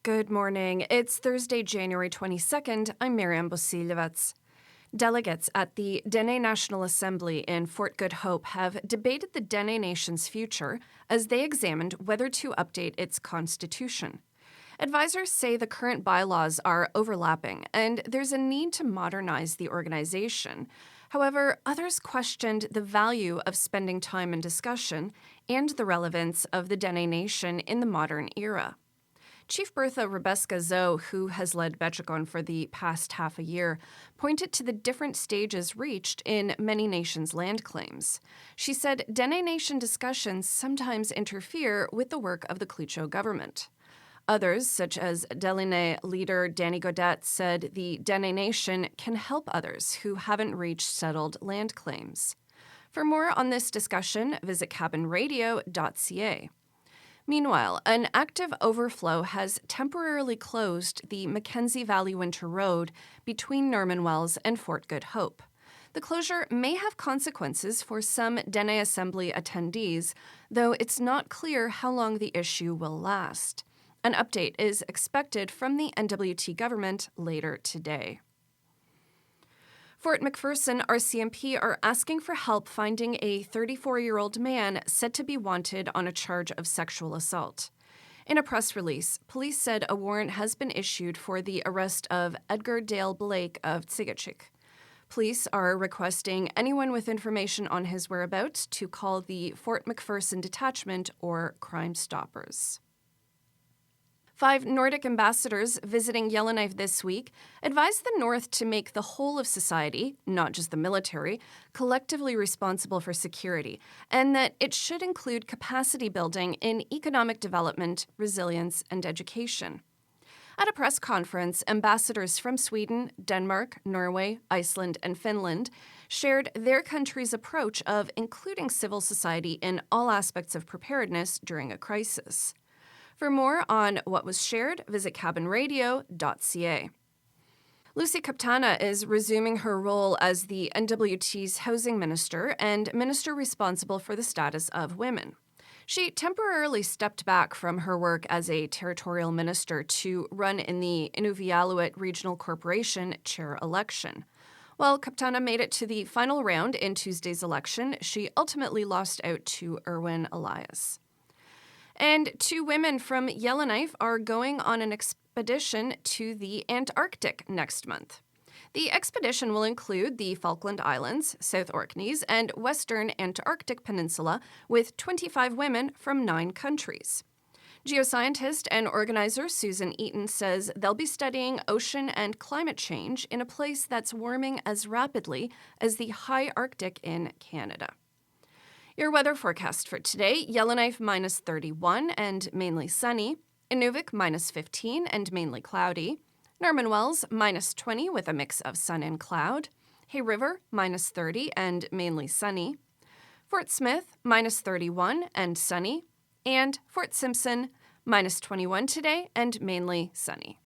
Good morning. It's Thursday, January 22nd. I'm Miriam Bosilevets. Delegates at the Dene National Assembly in Fort Good Hope have debated the Dene Nation's future as they examined whether to update its constitution. Advisors say the current bylaws are overlapping and there's a need to modernize the organization. However, others questioned the value of spending time in discussion and the relevance of the Dene Nation in the modern era. Chief Bertha Rebeska-Zoe, who has led Betchikon for the past half a year, pointed to the different stages reached in many nations' land claims. She said Dene Nation discussions sometimes interfere with the work of the Clucho government. Others, such as Deline leader Danny Gaudette, said the Dene Nation can help others who haven't reached settled land claims. For more on this discussion, visit CabinRadio.ca. Meanwhile, an active overflow has temporarily closed the Mackenzie Valley Winter Road between Norman Wells and Fort Good Hope. The closure may have consequences for some Dene Assembly attendees, though it's not clear how long the issue will last. An update is expected from the NWT government later today. Fort McPherson RCMP are asking for help finding a 34-year-old man said to be wanted on a charge of sexual assault. In a press release, police said a warrant has been issued for the arrest of Edgar Dale Blake of Tsigachik. Police are requesting anyone with information on his whereabouts to call the Fort McPherson Detachment or Crime Stoppers. 5 Nordic ambassadors visiting Yellowknife this week advised the North to make the whole of society, not just the military, collectively responsible for security, and that it should include capacity building in economic development, resilience, and education. At a press conference, ambassadors from Sweden, Denmark, Norway, Iceland, and Finland shared their country's approach of including civil society in all aspects of preparedness during a crisis. For more on what was shared, visit CabinRadio.ca. Lucy Kaptana is resuming her role as the NWT's housing minister and minister responsible for the status of women. She temporarily stepped back from her work as a territorial minister to run in the Inuvialuit Regional Corporation chair election. While Kaptana made it to the final round in Tuesday's election, she ultimately lost out to Erwin Elias. And 2 women from Yellowknife are going on an expedition to the Antarctic next month. The expedition will include the Falkland Islands, South Orkneys, and Western Antarctic Peninsula, with 25 women from 9 countries. Geoscientist and organizer Susan Eaton says they'll be studying ocean and climate change in a place that's warming as rapidly as the high Arctic in Canada. Your weather forecast for today, Yellowknife minus 31 and mainly sunny, Inuvik minus 15 and mainly cloudy, Norman Wells minus 20 with a mix of sun and cloud, Hay River minus 30 and mainly sunny, Fort Smith minus 31 and sunny, and Fort Simpson minus 21 today and mainly sunny.